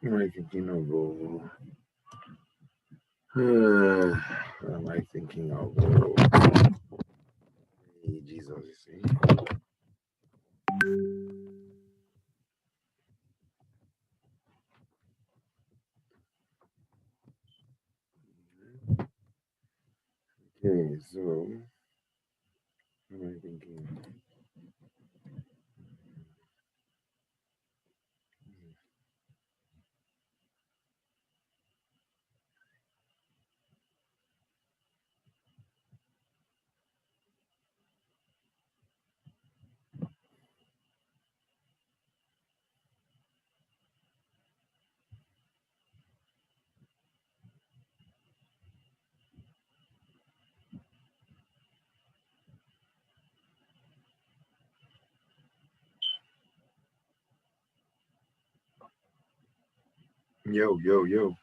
Am I thinking of? What am I thinking of? Hey, Jesus, you see. Okay, so what am I thinking? Yo, yo, yo.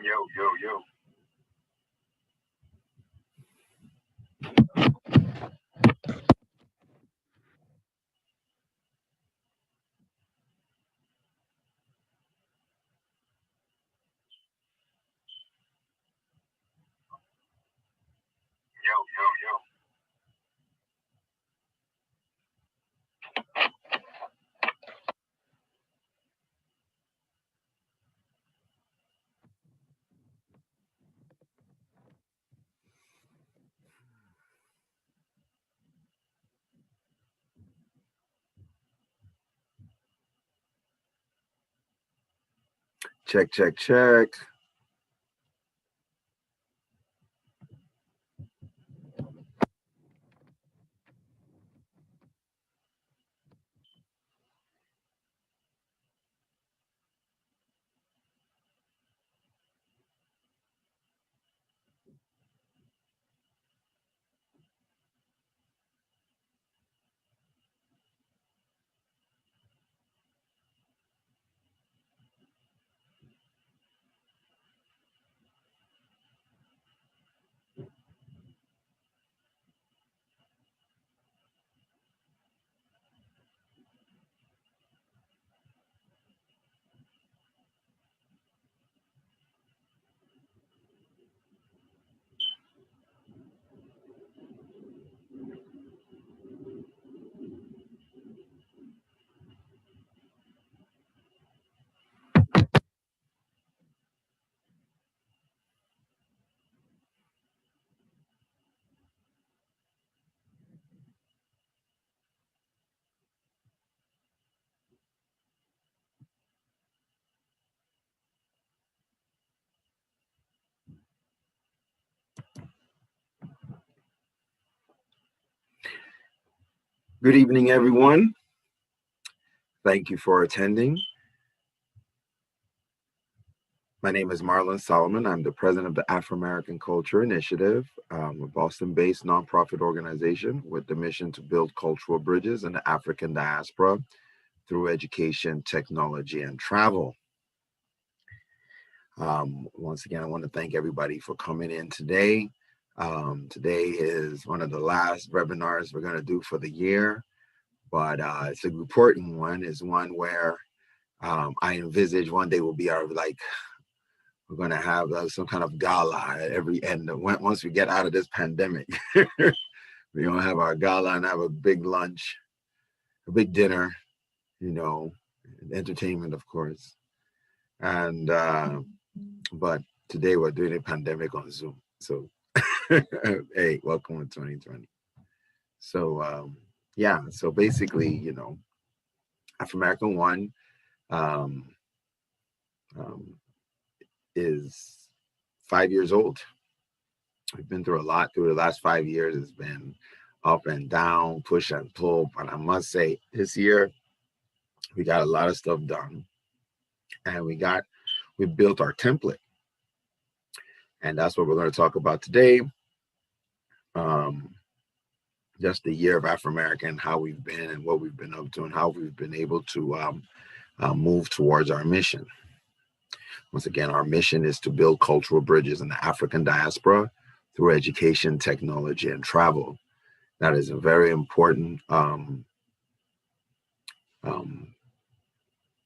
Yo, yo, yo. Yo, yo, yo. Check, check, check. Good evening, everyone. Thank you for attending. My name is Marlon Solomon. I'm the president of the Afro-American Culture Initiative, a Boston-based nonprofit organization with the mission to build cultural bridges in the African diaspora through education, technology, and travel. Once again, I want to thank everybody for coming in today. Today is one of the last webinars we're going to do for the year, but it's a important one. It's one where I envisage one day will be our we're going to have some kind of gala at every end. Once we get out of this pandemic, we're going to have our gala and have a big lunch, a big dinner, entertainment, of course. And but today we're doing a pandemic on Zoom. So, hey, welcome to 2020. So, yeah, so basically, Afrimerican One is 5 years old. We've been through a lot through the last 5 years. It's been up and down, push and pull. But I must say, this year, we got a lot of stuff done. And we built our template. And that's what we're going to talk about today. Just the year of Afrimerican, how we've been and what we've been up to and how we've been able to move towards our mission. Once again, our mission is to build cultural bridges in the African diaspora through education, technology, and travel. That is a very important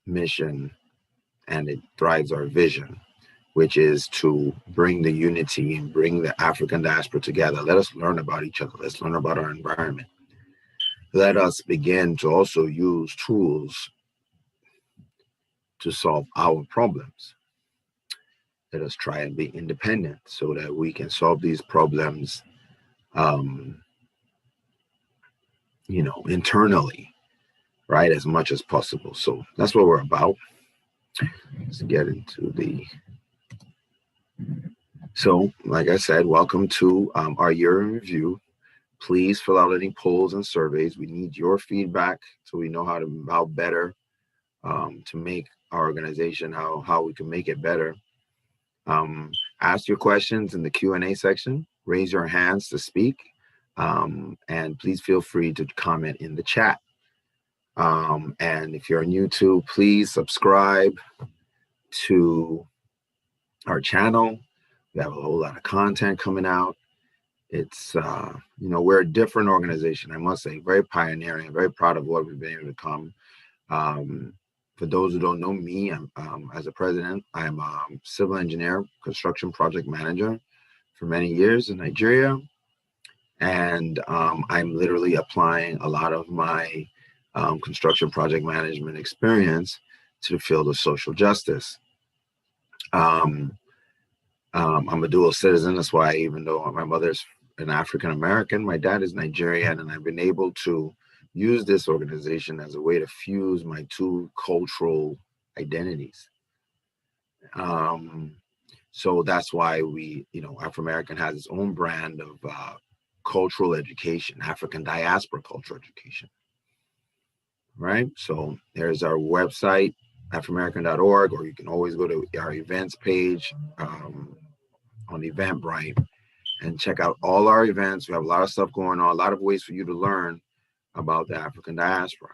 mission, and it drives our vision, which is to bring the unity and bring the African diaspora together. Let us learn about each other. Let's learn about our environment. Let us begin to also use tools to solve our problems. Let us try and be independent so that we can solve these problems, internally, right, as much as possible. So that's what we're about. Let's get into so like I said, welcome to our year in review. Please fill out any polls and surveys. We need your feedback so we know how better to make our organization, how we can make it better. Ask your questions in the Q&A section. Raise your hands to speak, and please feel free to comment in the chat. And if you're new to, please subscribe to our channel. We have a whole lot of content coming out. It's, we're a different organization, I must say, very pioneering, very proud of what we've been able to come. For those who don't know me, I'm, as a president, I'm a civil engineer, construction project manager for many years in Nigeria. And I'm literally applying a lot of my construction project management experience to the field of social justice. I'm a dual citizen. That's why, even though my mother's an African American, my dad is Nigerian, and I've been able to use this organization as a way to fuse my two cultural identities. So that's why Afro-American has its own brand of cultural education, African diaspora cultural education, right? So there's our website, afrimerican.org, or you can always go to our events page on Eventbrite and check out all our events. We have a lot of stuff going on, a lot of ways for you to learn about the African diaspora.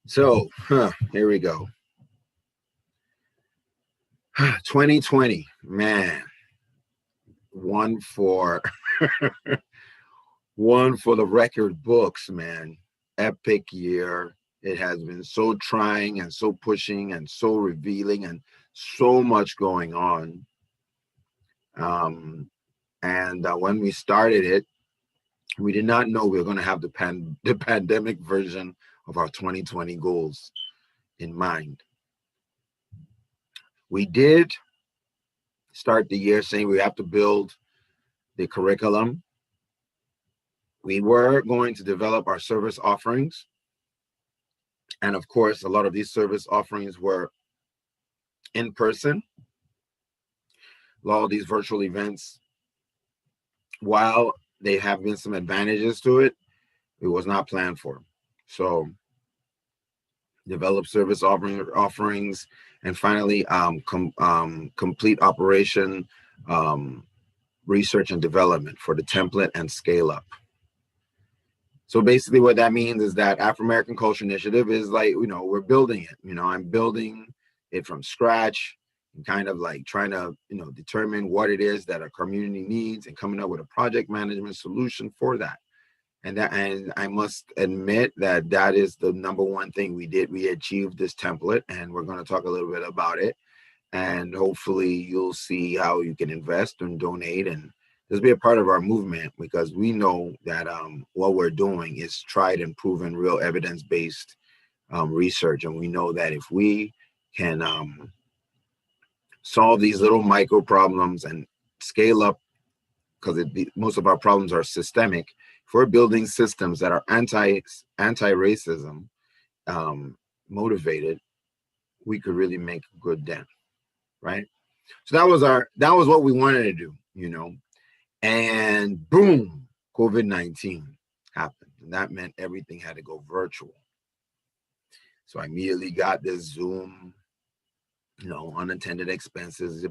So here we go. 2020, man, one for the record books, man. Epic year. It has been so trying and so pushing and so revealing and so much going on. When we started it, we did not know we were going to have the pandemic version of our 2020 goals in mind. We did start the year saying we have to build the curriculum. We were going to develop our service offerings. And of course, a lot of these service offerings were in person. A lot of these virtual events, while they have been some advantages to it, it was not planned for. So develop service offerings, and finally complete operation research and development for the template and scale up. So basically what that means is that Afro-American Culture Initiative is like, we're building it. I'm building it from scratch and kind of like trying to, determine what it is that our community needs and coming up with a project management solution for that. And I must admit that is the number one thing we did. We achieved this template, and we're going to talk a little bit about it. And hopefully you'll see how you can invest and donate and just be a part of our movement, because we know that what we're doing is tried and proven, real evidence-based research. And we know that if we can solve these little micro problems and scale up, because most of our problems are systemic. If we're building systems that are anti-racism motivated, we could really make a good dent, right? So that was what we wanted to do, and boom, COVID-19 happened, and that meant everything had to go virtual. So I immediately got this Zoom, unintended expenses,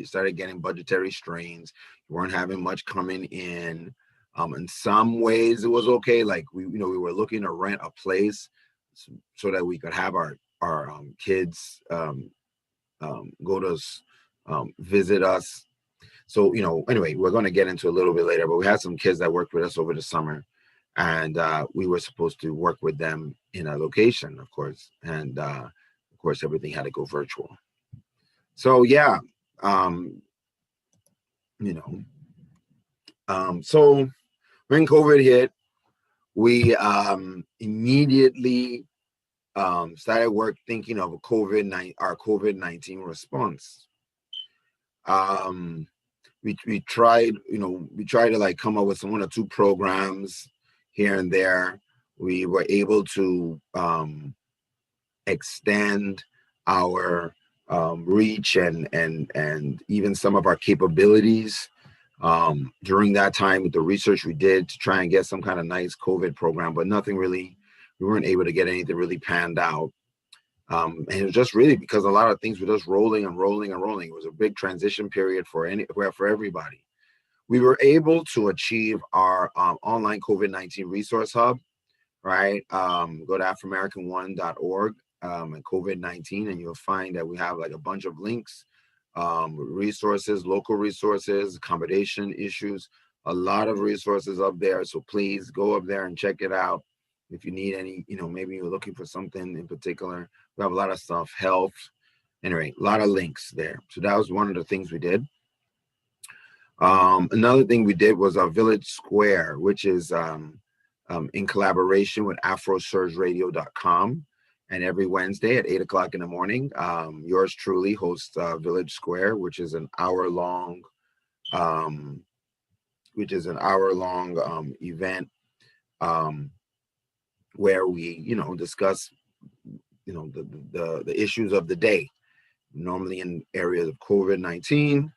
started getting budgetary strains. We weren't having much coming in. In some ways it was okay. Like we were looking to rent a place so that we could have our kids go to visit us. So, anyway, we're going to get into a little bit later, but we had some kids that worked with us over the summer, and we were supposed to work with them in a location, of course. And of course, everything had to go virtual. So, yeah, so when COVID hit, we immediately started work thinking of our COVID-19 response. We tried to like come up with one or two programs here and there. We were able to extend our reach and even some of our capabilities during that time with the research we did to try and get some kind of nice COVID program, but we weren't able to get anything really panned out. And it was just really because a lot of things were just rolling and rolling and rolling. It was a big transition period for everybody. We were able to achieve our online COVID-19 resource hub, right? Go to Afrimerican1.org and COVID-19, and you'll find that we have like a bunch of links, resources, local resources, accommodation issues, a lot of resources up there. So please go up there and check it out. If you need any, maybe you're looking for something in particular, we have a lot of stuff, health, anyway, a lot of links there. So that was one of the things we did. Another thing we did was our Village Square, which is in collaboration with AfroSurgeRadio.com. And every Wednesday at 8 o'clock in the morning, yours truly hosts Village Square, which is an hour-long event where we, discuss, the issues of the day, normally in areas of COVID-19,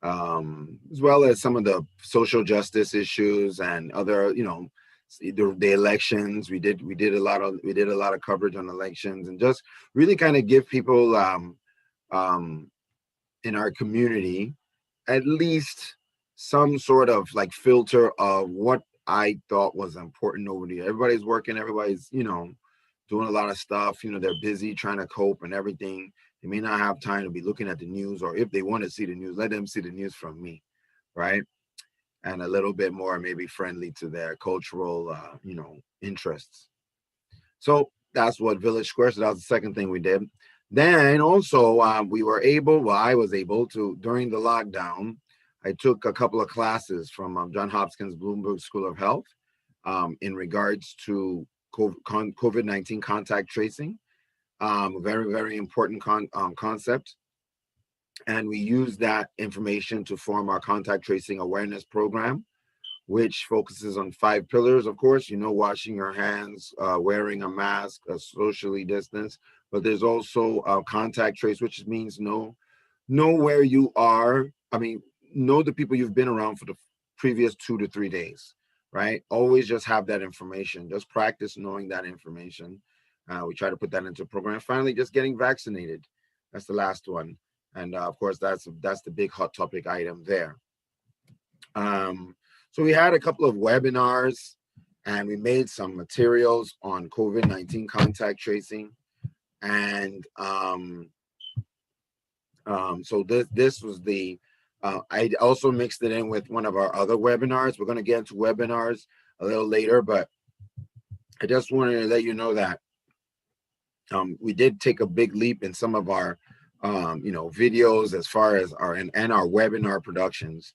as well as some of the social justice issues and other, the elections. We did a lot of coverage on elections, and just really kind of give people in our community at least some sort of like filter of what I thought was important over there. Everybody's working, everybody's doing a lot of stuff. They're busy trying to cope and everything. They may not have time to be looking at the news, or if they want to see the news, let them see the news from me, right? And a little bit more maybe friendly to their cultural, interests. So that's what Village Square. So that was the second thing we did. Then also I was able to, during the lockdown, I took a couple of classes from Johns Hopkins Bloomberg School of Health in regards to COVID-19 contact tracing. Very, very important concept. And we use that information to form our contact tracing awareness program, which focuses on 5 pillars, of course, washing your hands, wearing a mask, socially distance. But there's also contact trace, which means know where you are. I mean, know the people you've been around for the previous 2 to 3 days, right? Always just have that information. Just practice knowing that information. We try to put that into a program. Finally, just getting vaccinated. That's the last one. And of course, that's the big hot topic item there. So we had a couple of webinars, and we made some materials on COVID-19 contact tracing. And so this was I also mixed it in with one of our other webinars. We're going to get into webinars a little later, but I just wanted to let you know that we did take a big leap in some of our videos as far as our webinar productions.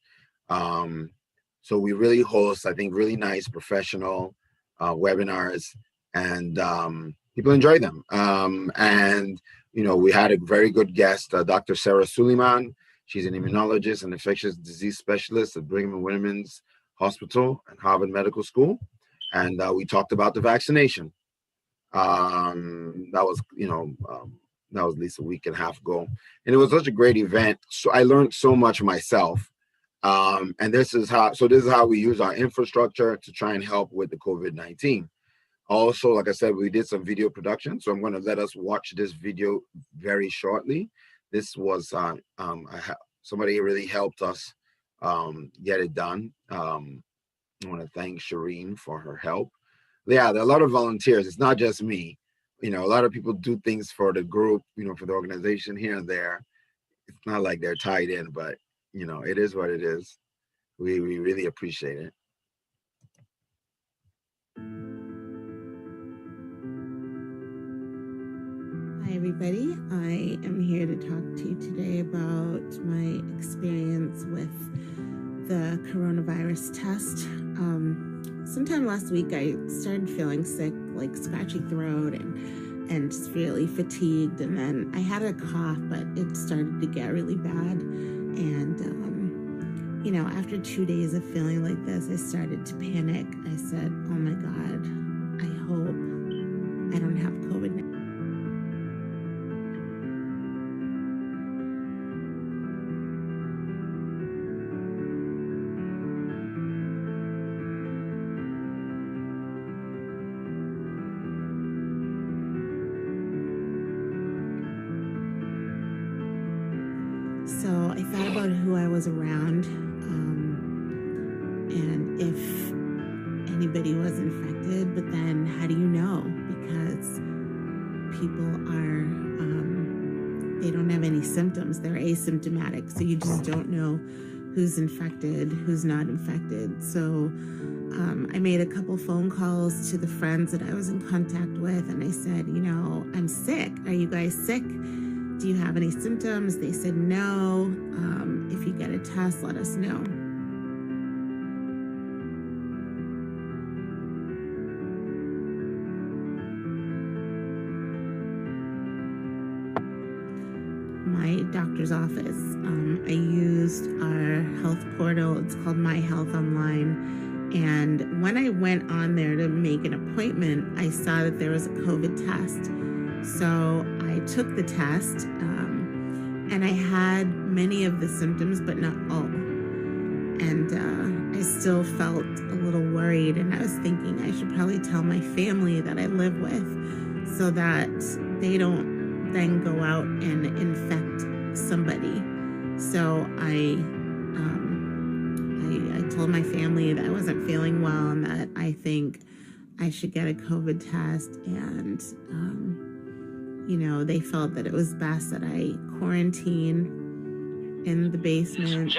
So we really host, I think, really nice professional webinars, and people enjoy them. And we had a very good guest, Dr. Sarah Suleiman. She's an immunologist and infectious disease specialist at Brigham and Women's Hospital and Harvard Medical School. And we talked about the vaccination. That was at least a week and a half ago. And it was such a great event. So I learned so much myself. And this is how we use our infrastructure to try and help with the COVID-19. Also, like I said, we did some video production. So I'm going to let us watch this video very shortly. This was somebody really helped us get it done. I want to thank Shireen for her help. Yeah, there are a lot of volunteers. It's not just me. a lot of people do things for the group, for the organization here and there. It's not like they're tied in, but it is what it is. We really appreciate it. Hi everybody, I am here to talk to you today about my experience with the coronavirus test. Sometime last week I started feeling sick, like scratchy throat and just really fatigued, and then I had a cough, but it started to get really bad. And after 2 days of feeling like this, I started to panic. I said, oh my God, I hope I don't have COVID now. So I thought about who I was around, and if anybody was infected, but then how do you know? Because people they don't have any symptoms. They're asymptomatic, so you just don't know who's infected, who's not infected. So I made a couple phone calls to the friends that I was in contact with, and I said, I'm sick. Are you guys sick? Do you have any symptoms? They said no. If you get a test, let us know. My doctor's office. I used our health portal. It's called My Health Online. And when I went on there to make an appointment, I saw that there was a COVID test. So I took the test, and I had many of the symptoms, but not all. And I still felt a little worried, and I was thinking I should probably tell my family that I live with so that they don't then go out and infect somebody. So I told my family that I wasn't feeling well and that I think I should get a COVID test, and they felt that it was best that I quarantine in the basement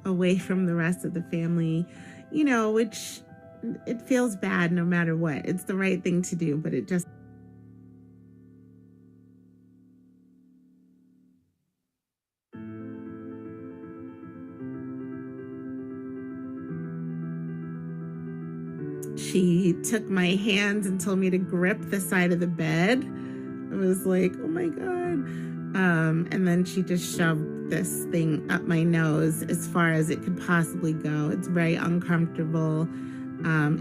away from the rest of the family, which it feels bad no matter what. It's the right thing to do, but it just... She took my hands and told me to grip the side of the bed. I was like, oh my God. And then she just shoved this thing up my nose as far as it could possibly go. It's very uncomfortable.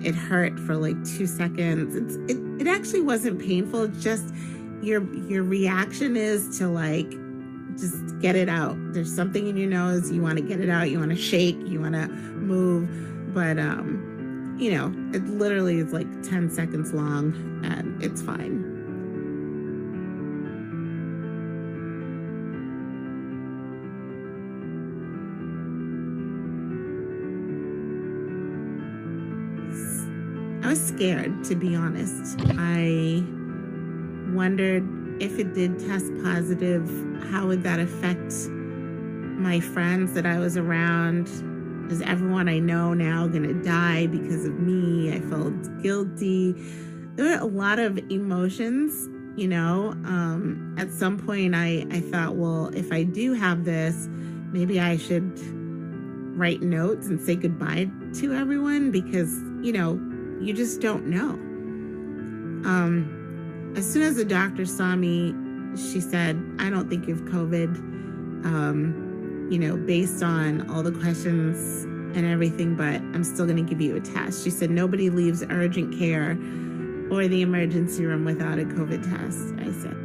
It hurt for like 2 seconds. It actually wasn't painful. It's just your reaction is to like, just get it out. There's something in your nose. You want to get it out. You want to shake. You want to move. But, it literally is like 10 seconds long and it's fine. I was scared, to be honest. I wondered if it did test positive, how would that affect my friends that I was around? Is everyone I know now going to die because of me? I felt guilty. There were a lot of emotions, At some point I thought, well, if I do have this, maybe I should write notes and say goodbye to everyone because, you just don't know. As soon as the doctor saw me, she said, I don't think you have COVID. Based on all the questions and everything, but I'm still going to give you a test. She said, nobody leaves urgent care or the emergency room without a COVID test. I said,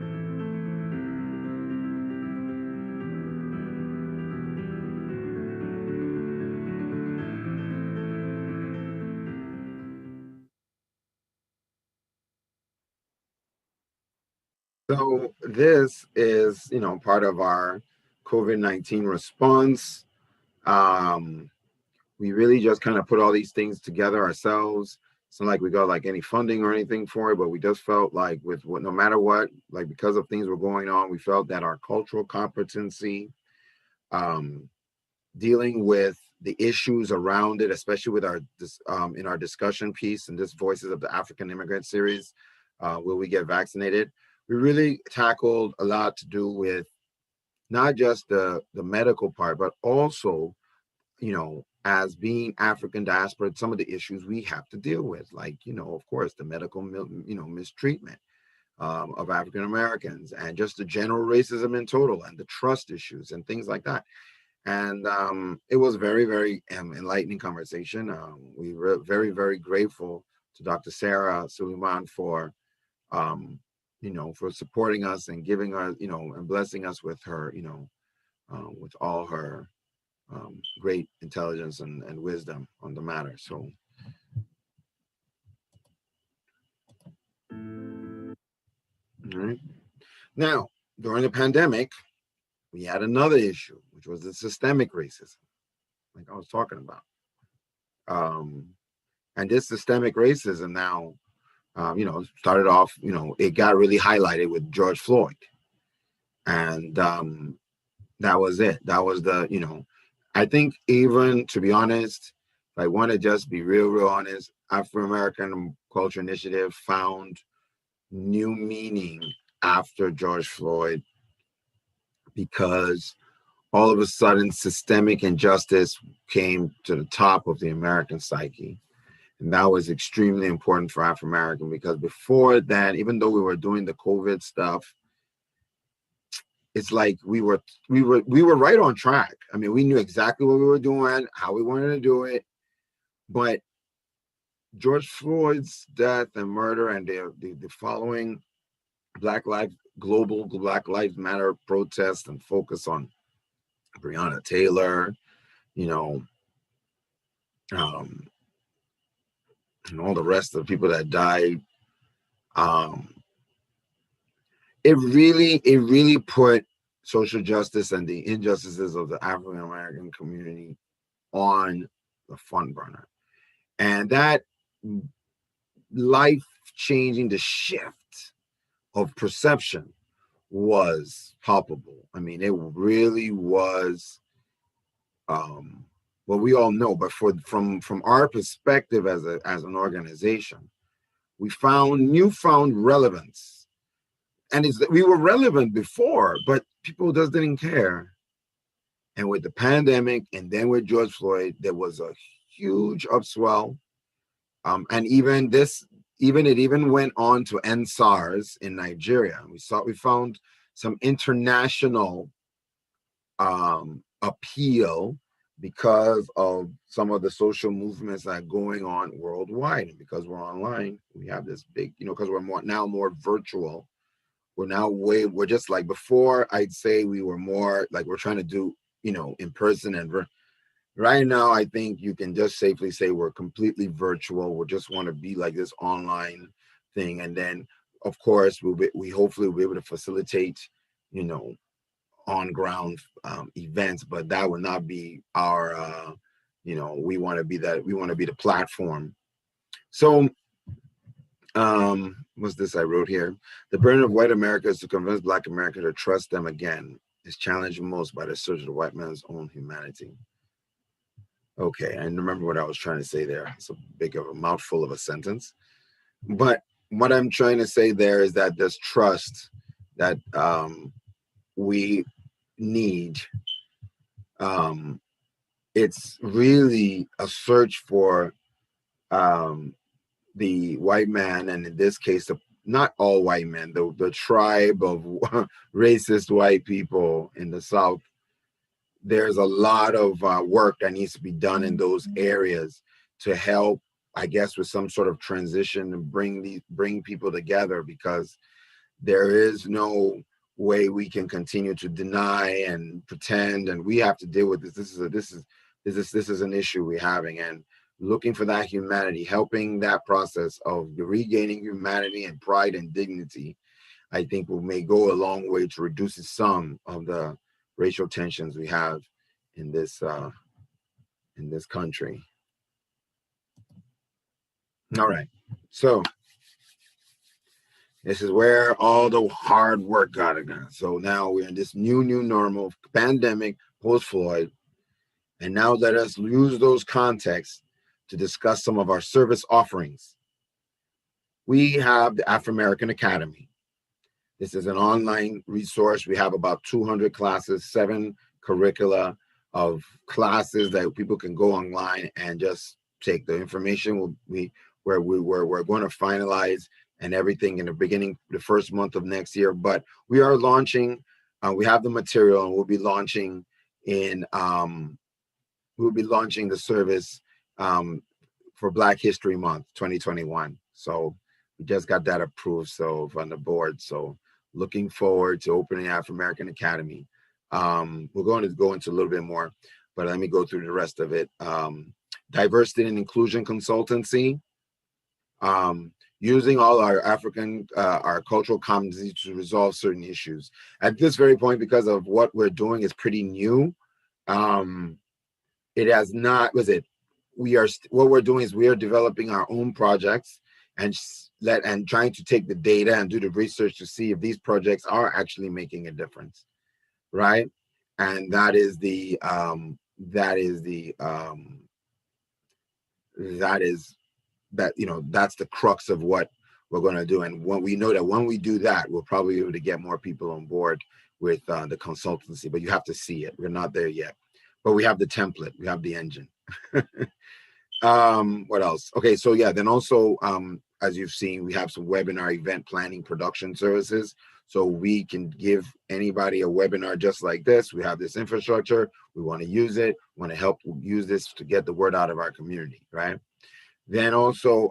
So this is, part of our COVID-19 response. We really just kind of put all these things together ourselves, It's not like we got like any funding or anything for it, but we just felt like with what, no matter what, like because of things were going on, we felt that our cultural competency, um, dealing with the issues around it, especially with our in our discussion piece and this Voices of the African Immigrant series, Will We Get Vaccinated? We really tackled a lot to do with not just the medical part, but also, as being African diaspora, some of the issues we have to deal with, like, of course, the medical, mistreatment of African Americans, and just the general racism in total, and the trust issues and things like that. And it was very, very enlightening conversation. We were very, very grateful to Dr. Sarah Suleiman for, for supporting us and giving us, and blessing us with her, with all her great intelligence and wisdom on the matter. So, all right. Now, during the pandemic, we had another issue, which was the systemic racism, like I was talking about. And this systemic racism now, started off, it got really highlighted with George Floyd. And that was it. That was I think, even to be honest, if I want to just be real honest, Afro-American Culture Initiative found new meaning after George Floyd, because all of a sudden systemic injustice came to the top of the American psyche. And that was extremely important for Afro-American, because before that, even though we were doing the COVID stuff, it's like we were right on track. I mean, we knew exactly what we were doing, how we wanted to do it. But George Floyd's death and murder and the following global Black Lives Matter protests and focus on Breonna Taylor, and all the rest of the people that died, it really put social justice and the injustices of the African American community on the front burner. And that life-changing, the shift of perception was palpable. I mean, it really was, well, we all know, but from our perspective as an organization, we found newfound relevance. And we were relevant before, but people just didn't care. And with the pandemic, and then with George Floyd, there was a huge upswell. And it even went on to end SARS in Nigeria. We found some international appeal because of some of the social movements that are going on worldwide. And because we're online, we have this big, because we're more virtual. We're just like before. I'd say we were more like we're trying to do, in person, and right now, I think you can just safely say we're completely virtual. We just want to be like this online thing. And then, of course, we hopefully will be able to facilitate, on ground events, but that would not be our, we want to be the platform. So, what's this I wrote here? The burden of white America is to convince Black America to trust them again. Is challenged most by the surge of the white man's own humanity. Okay, I remember what I was trying to say there. It's a big of a mouthful of a sentence. But what I'm trying to say there is that there's trust that we need. It's really a search for the white man, and in this case, not all white men, the tribe of racist white people in the South. There's a lot of work that needs to be done in those areas to help, I guess, with some sort of transition and bring people together, because there is no way we can continue to deny and pretend, and we have to deal with this. This is an issue we're having, and looking for that humanity, helping that process of regaining humanity and pride and dignity, I think may go a long way to reducing some of the racial tensions we have in this country. All right. So this is where all the hard work got to go. So now we're in this new normal pandemic, post-Floyd. And now let us use those contexts to discuss some of our service offerings. We have the Afro-American Academy. This is an online resource. We have about 200 classes, 7 curricula of classes that people can go online and just take. The information we're going to finalize and everything in the beginning, the first month of next year. But we are launching. We have the material, and we'll be launching the service for Black History Month 2021. So we just got that approved from the board. So looking forward to opening Afro-American Academy. We're going to go into a little bit more, but let me go through the rest of it. Diversity and inclusion consultancy, using all our our cultural competency to resolve certain issues. At this very point, because of what we're doing is pretty new, it has not, what we're doing is we are developing our own projects and trying to take the data and do the research to see if these projects are actually making a difference, right? And that's the crux of what we're going to do. And when we know that when we do that, we'll probably be able to get more people on board with the consultancy, but you have to see it. We're not there yet, but we have the template, we have the engine. What else? Okay, so yeah, then also, as you've seen, we have some webinar event planning production services. So we can give anybody a webinar just like this. We have this infrastructure. We want to use it. We want to help use this to get the word out of our community, right? Then also,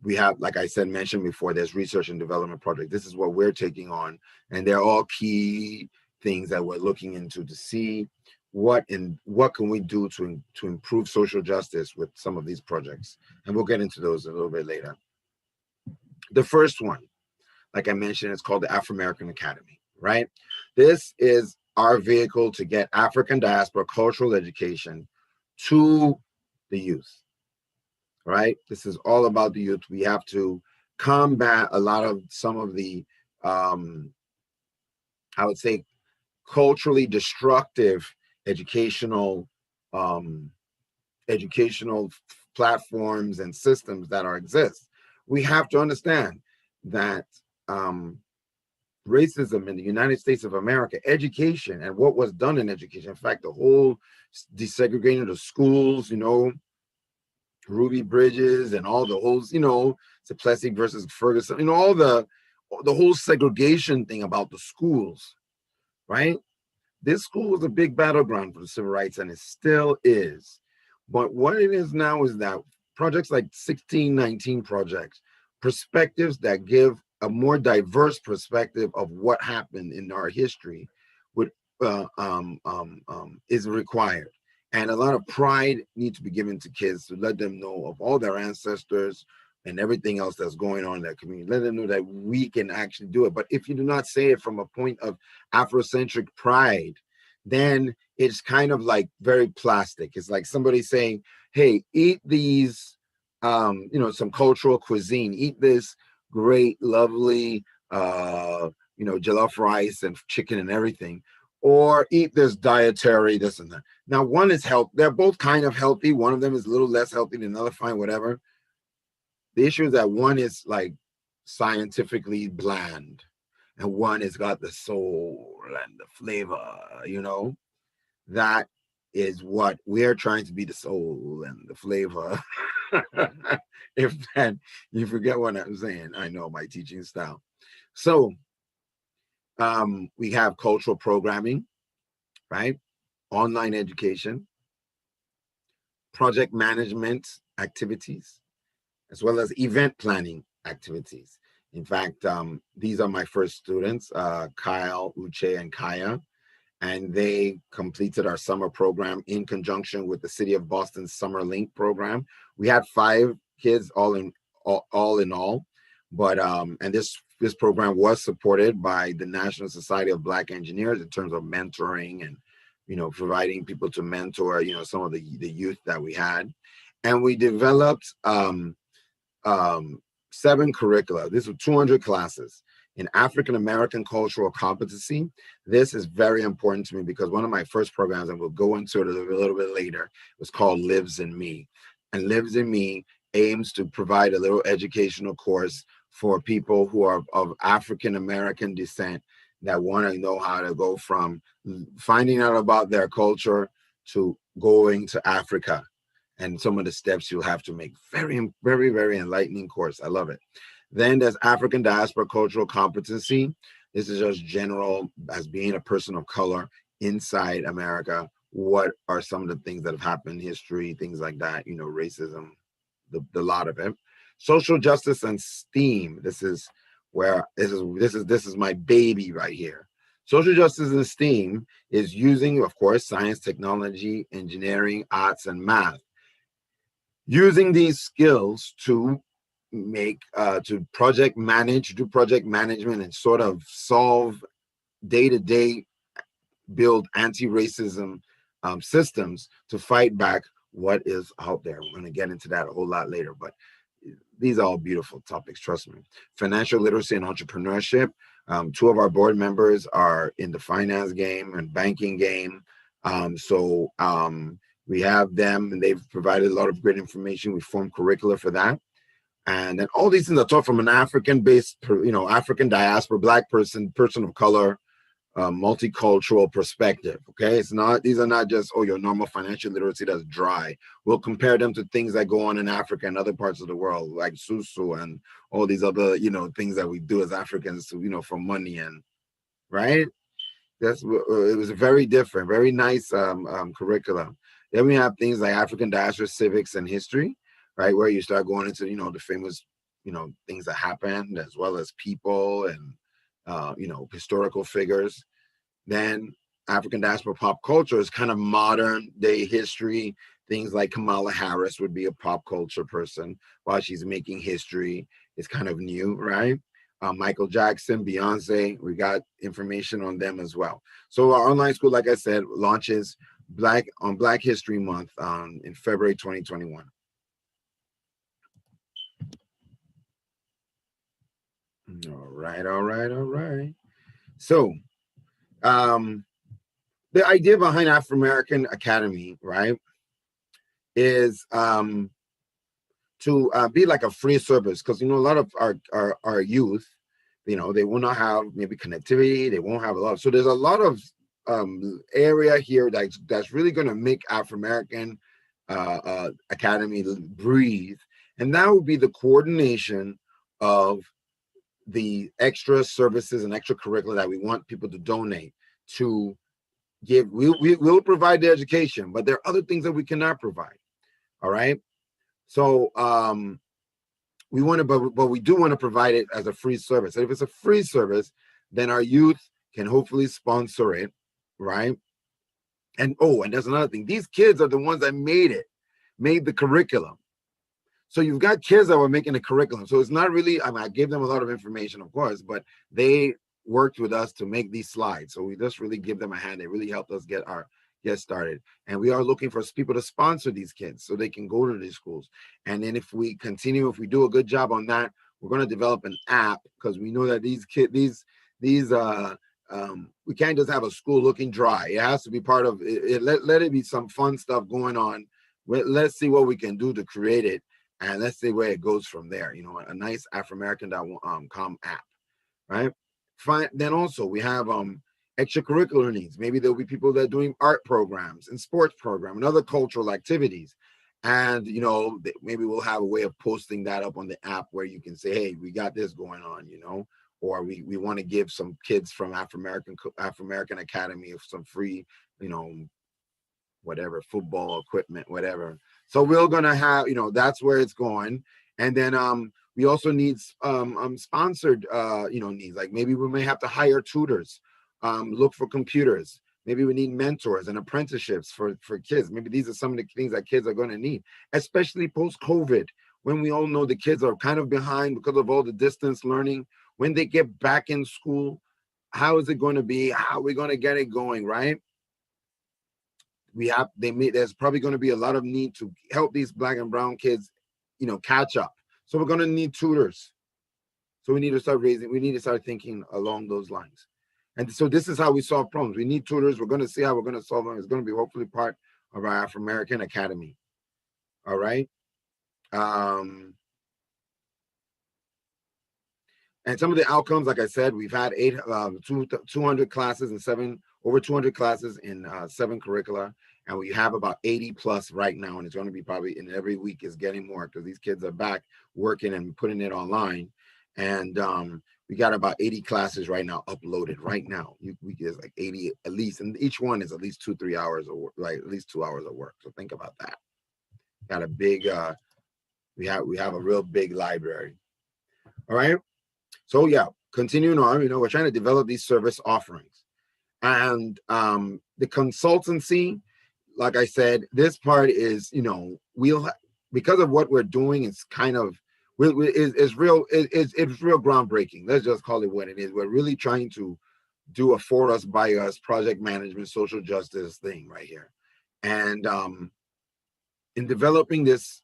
we have, like I said, mentioned before, there's research and development project. This is what we're taking on. And they're all key things that we're looking into to see what can we do to improve social justice with some of these projects. And we'll get into those a little bit later. The first one, like I mentioned, it's called the Afro-American Academy, right? This is our vehicle to get African diaspora cultural education to the youth, right? This is all about the youth. We have to combat some of the, I would say, culturally destructive educational platforms and systems that exist. We have to understand that racism in the United States of America, education and what was done in education, in fact, the whole desegregating of the schools, Ruby Bridges and all the whole, Plessy versus Ferguson, all the whole segregation thing about the schools, right? This school was a big battleground for the civil rights, and it still is. But what it is now is that projects like 1619 projects, perspectives that give a more diverse perspective of what happened in our history is required. And a lot of pride needs to be given to kids to let them know of all their ancestors and everything else that's going on in their community. Let them know that we can actually do it. But if you do not say it from a point of Afrocentric pride, then it's kind of like very plastic. It's like somebody saying, hey, eat these, some cultural cuisine, eat this great, lovely, jollof rice and chicken and everything, or eat this dietary, this and that. Now, one is health. They're both kind of healthy. One of them is a little less healthy than another, fine, whatever. The issue is that one is like scientifically bland and one has got the soul and the flavor, that is what we're trying to be, the soul and the flavor. If then you forget what I'm saying, I know my teaching style. So we have cultural programming, right? Online education, project management activities, as well as event planning activities. In fact, these are my first students, Kyle, Uche, and Kaya, and they completed our summer program in conjunction with the City of Boston's Summer Link program. We had 5 kids all in all, but and this program was supported by the National Society of Black Engineers in terms of mentoring and providing people to mentor some of the youth that we had. And we developed 7 curricula. These are 200 classes in African-American cultural competency. This is very important to me because one of my first programs, and we'll go into it a little bit later, was called Lives in Me. And Lives in Me aims to provide a little educational course for people who are of African-American descent that want to know how to go from finding out about their culture to going to Africa and some of the steps you'll have to make. Very, very, very enlightening course. I love it. Then there's African Diaspora Cultural Competency. This is just general as being a person of color inside America. What are some of the things that have happened in history, things like that, you know, racism, the lot of it. Social justice and STEAM. This is where this is my baby right here. Social justice and STEAM is using, of course, science, technology, engineering, arts, and math. Using these skills to make to project manage, do project management, and sort of solve day-to-day, build anti-racism systems to fight back what is out there. We're going to get into that a whole lot later, but these are all beautiful topics, trust me. Financial literacy and entrepreneurship. 2 of our board members are in the finance game and banking game. We have them and they've provided a lot of great information. We form curricula for that. And then all these things are taught from an African-based, African diaspora, Black person of color, multicultural perspective. Okay, these are not just your normal financial literacy that's dry. We'll compare them to things that go on in Africa and other parts of the world, like susu and all these other things that we do as Africans to for money, and right. It was a very different, very nice curriculum. Then we have things like African diaspora civics and history, right, where you start going into the famous things that happened, as well as people and historical figures. Then African diaspora pop culture is kind of modern day history. Things like Kamala Harris would be a pop culture person while she's making history. It's kind of new, right? Michael Jackson, Beyonce, we got information on them as well. So our online school, like I said, launches Black History Month in February 2021. All right. So the idea behind Afro-American Academy, right, is to be like a free service, because a lot of our youth, they will not have maybe connectivity, they won't have a lot. So there's a lot of area here that's really going to make Afro-American Academy breathe, and that would be the coordination of the extra services and extracurricular that we want people to donate to give. We'll provide the education, but there are other things that we cannot provide. All right. So we want to, but we do want to provide it as a free service. And if it's a free service, then our youth can hopefully sponsor it, right? And there's another thing. These kids are the ones that made the curriculum. So you've got kids that were making the curriculum. So it's not really, I gave them a lot of information, of course, but they worked with us to make these slides. So we just really give them a hand. They really helped us get started. And we are looking for people to sponsor these kids so they can go to these schools. And then if we do a good job on that, we're going to develop an app, because we know that we can't just have a school looking dry. It has to be part of it. Let it be some fun stuff going on. Let's see what we can do to create it. And let's see where it goes from there. A nice Afrimerican Com App, right? Fine. Then also we have extracurricular needs. Maybe there'll be people that are doing art programs and sports programs and other cultural activities. And maybe we'll have a way of posting that up on the app where you can say, hey, we got this going on, or we want to give some kids from Afro-American Academy of some free, whatever, football equipment, whatever. So we're gonna have, that's where it's going. And then we also need sponsored needs. Like maybe we may have to hire tutors, look for computers. Maybe we need mentors and apprenticeships for kids. Maybe these are some of the things that kids are going to need, especially post-COVID, when we all know the kids are kind of behind because of all the distance learning. When they get back in school, how is it going to be? How are we going to get it going, right? There's probably going to be a lot of need to help these Black and brown kids, catch up. So we're going to need tutors. So we need to start thinking along those lines. And so this is how we solve problems. We need tutors. We're going to see how we're going to solve them. It's going to be hopefully part of our Afro-American Academy. All right. And some of the outcomes, like I said, we've had 200 classes and over 200 classes in 7 curricula. And we have about 80 plus right now. And it's going to be probably, and every week is getting more because these kids are back working and putting it online. And we got about 80 classes right now uploaded right now. We get like 80 at least, and each one is at least 2-3 hours of work, like at least 2 hours of work. So think about that. Got a big, we have a real big library. All right. So yeah, continuing on, we're trying to develop these service offerings. And the consultancy, like I said, this part is, because of what we're doing, it's kind of, it's real groundbreaking. Let's just call it what it is. We're really trying to do a for us, by us, project management, social justice thing right here. And in developing this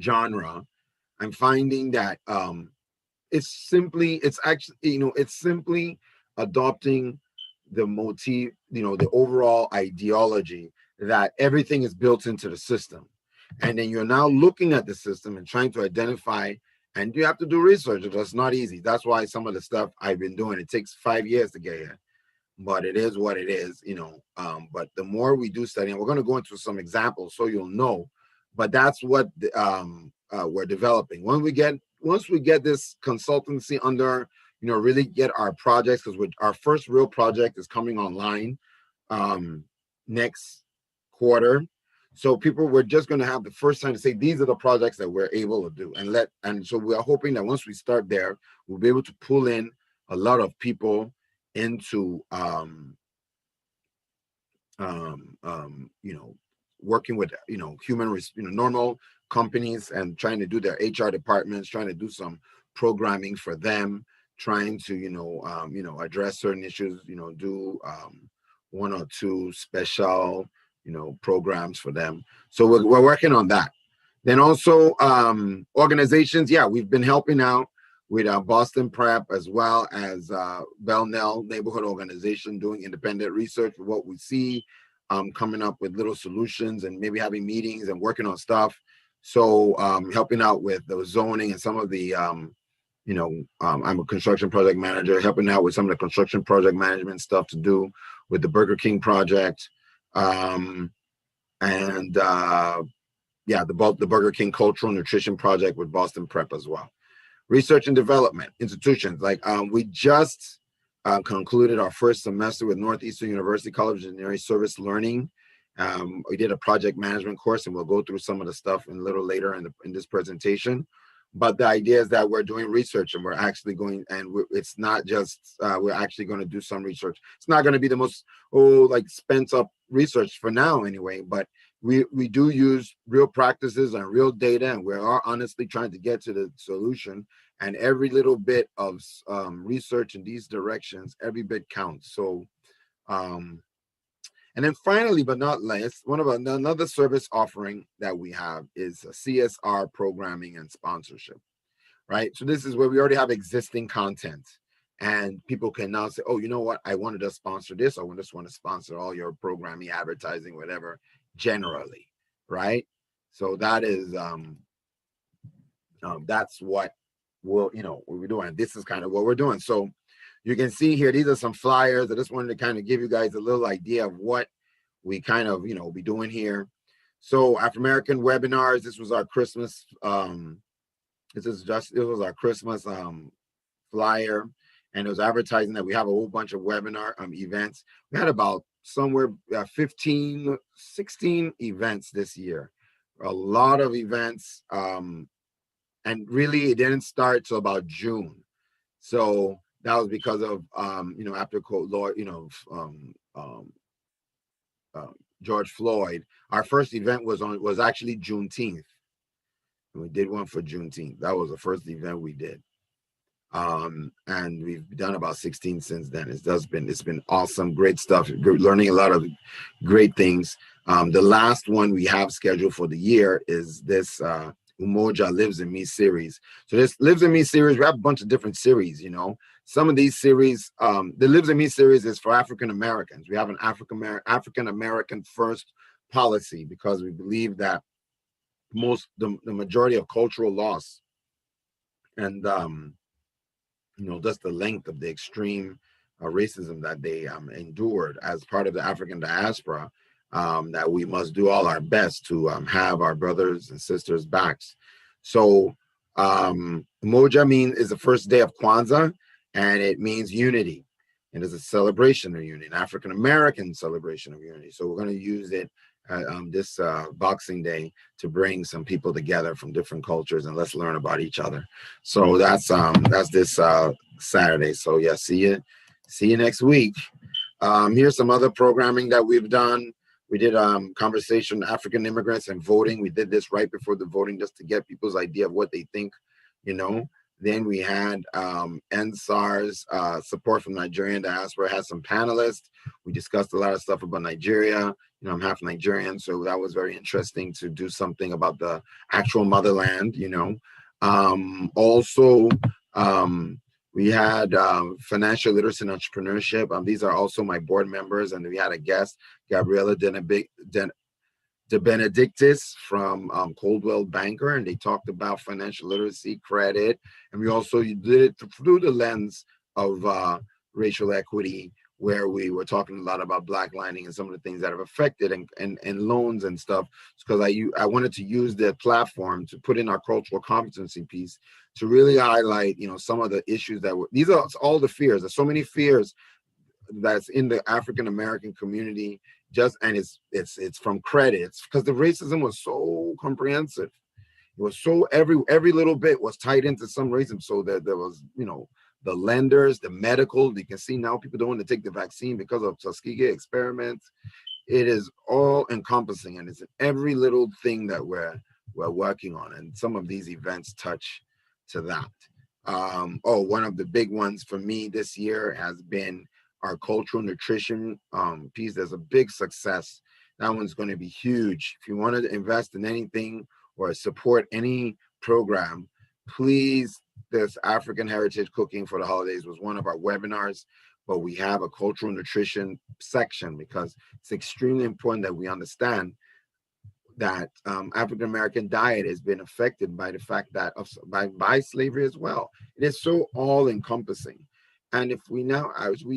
genre, I'm finding that it's simply adopting the motif, the overall ideology that everything is built into the system. And then you're now looking at the system and trying to identify, and you have to do research. That's not easy. That's why some of the stuff I've been doing, it takes 5 years to get here, but it is what it is, but the more we do study, and we're going to go into some examples so you'll know, but that's what we're developing. Once we get this consultancy under, really get our projects, because our first real project is coming online next quarter. So we're just going to have the first time to say, these are the projects that we're able to do. And so we're hoping that once we start there, we'll be able to pull in a lot of people into, working with, normal companies and trying to do their HR departments, trying to do some programming for them, trying to, address certain issues, do 1 or 2 special, programs for them. So we're working on that. Then also organizations. Yeah, we've been helping out with Boston Prep as well as Belknap Neighborhood Organization, doing independent research for what we see, coming up with little solutions and maybe having meetings and working on stuff. So helping out with the zoning and some of the, I'm a construction project manager, helping out with some of the construction project management stuff to do with the Burger King project. The Burger King Cultural Nutrition Project with Boston Prep as well. Research and development institutions, like we just concluded our first semester with Northeastern University College of Engineering Service Learning. We did a project management course, and we'll go through some of the stuff a little later in this presentation. But the idea is that we're doing research, and we're actually going, and it's not just, we're actually going to do some research. It's not going to be the most, spent up research for now anyway, but we do use real practices and real data, and we are honestly trying to get to the solution. And every little bit of research in these directions, every bit counts. So, and then finally, but not least, another service offering that we have is CSR programming and sponsorship, right? So this is where we already have existing content, and people can now say, oh, you know what? I wanted to sponsor this. I just want to sponsor all your programming, advertising, whatever, generally, right? So that is, that's what what we're doing. This is kind of what we're doing. So you can see here, these are some flyers. I just wanted to kind of give you guys a little idea of what we kind of, be doing here. So Afrimerican webinars, this was our Christmas, it was our Christmas flyer, and it was advertising that we have a whole bunch of webinar events. We had about somewhere 15, 16 events this year, a lot of events. And really, it didn't start till about June. So that was because of, after George Floyd. Our first event was actually Juneteenth. And we did one for Juneteenth. That was the first event we did. And we've done about 16 since then. It's been awesome, great stuff, learning a lot of great things. The last one we have scheduled for the year is this Umoja Lives in Me series. So this Lives in Me series, we have a bunch of different series, you know. Some of these series, the Lives in Me series is for African Americans. We have an African American first policy because we believe that the majority of cultural loss and you know, just the length of the extreme racism that they endured as part of the African diaspora, that we must do all our best to have our brothers and sisters' backs. So Moja is the first day of Kwanzaa, and it means unity. And it's a celebration of unity, an African American celebration of unity. So we're going to use it this Boxing Day to bring some people together from different cultures, and let's learn about each other. So that's this Saturday. So yeah, see you next week. Here's some other programming that we've done. We did conversation African immigrants and voting. We did this right before the voting just to get people's idea of what they think, you know. Then we had NSAR's support from Nigerian diaspora, had some panelists. We discussed a lot of stuff about Nigeria. You know, I'm half Nigerian, so that was very interesting to do something about the actual motherland, you know. Also, we had financial literacy and entrepreneurship. These are also my board members, and we had a guest, Gabriela De Benedictis from Coldwell Banker, and they talked about financial literacy, credit, and we also did it through the lens of racial equity, where we were talking a lot about blacklining and some of the things that have affected and loans and stuff. Because I wanted to use the platform to put in our cultural competency piece to really highlight, you know, some of the issues that were. These are all the fears. There's so many fears that's in the African American community. And it's from credit. It's because the racism was so comprehensive. It was so every little bit was tied into some racism. So that there was, you know, the lenders, the medical. You can see now people don't want to take the vaccine because of Tuskegee experiments. It is all encompassing, and it's every little thing that we're working on. And some of these events touch to that. One of the big ones for me this year has been our cultural nutrition piece. There's a big success. That one's going to be huge. If you want to invest in anything or support any program, please, this African Heritage Cooking for the Holidays was one of our webinars, but we have a cultural nutrition section because it's extremely important that we understand that African American diet has been affected by the fact that by slavery as well. It is so all encompassing. And if we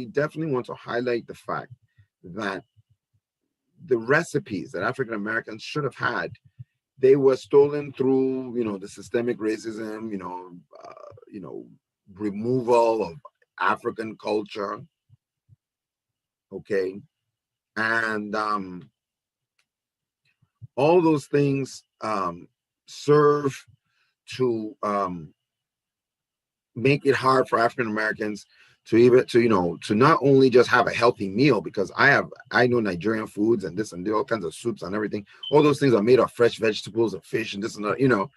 definitely want to highlight the fact that the recipes that African Americans should have had, they were stolen through, you know, the systemic racism, you know, removal of African culture. Okay. And all those things serve to make it hard for African Americans to not only just have a healthy meal, because I know Nigerian foods and this and all kinds of soups and everything. All those things are made of fresh vegetables and fish and this and that, you know,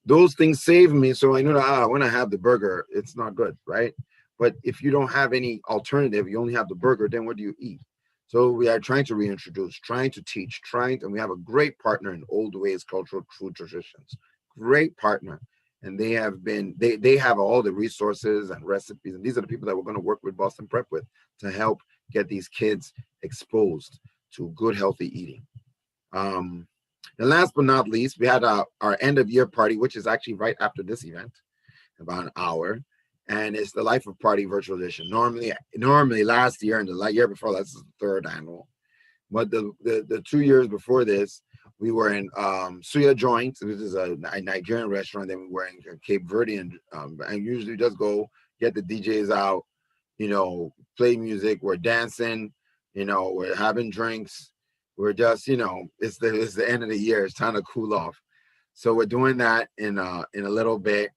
those things save me. So I know that when I have the burger, it's not good, right? But if you don't have any alternative, you only have the burger, then what do you eat? So we are trying to reintroduce, trying to teach, and we have a great partner in Old Ways Cultural Food Traditions. Great partner. And they have all the resources and recipes. And these are the people that we're going to work with Boston Prep with to help get these kids exposed to good, healthy eating. And last but not least, we had our end of year party, which is actually right after this event, about an hour. And it's the Life of Party virtual edition. Normally last year and the year before, that's the third annual. But the 2 years before this, we were in Suya Joint, which is a Nigerian restaurant. Then we were in Cape Verdean, and usually just go get the DJs out, you know, play music. We're dancing, you know, we're having drinks. We're just, you know, it's the end of the year. It's time to cool off. So we're doing that in a little bit.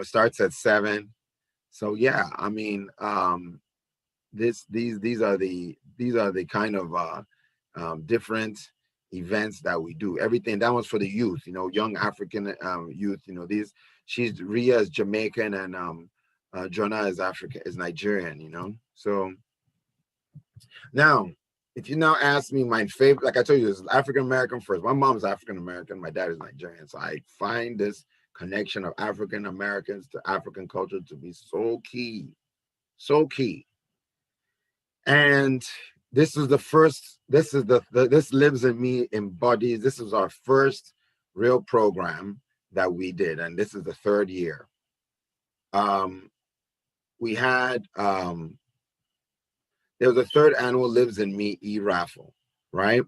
Starts at 7. So yeah, I mean, these are the kind of different events that we do. Everything that was for the youth, you know, young African youth. You know, Ria is Jamaican and Jonah is Nigerian. You know, so now if you now ask me my favorite, like I told you, this is African American first. My mom's African American, my dad is Nigerian. So I find this connection of African Americans to African culture to be so key, so key. And this is the first, this is this Lives in Me embodies, this is our first real program that we did. And this is the third year. We had, there was a third annual Lives in Me e-raffle, right?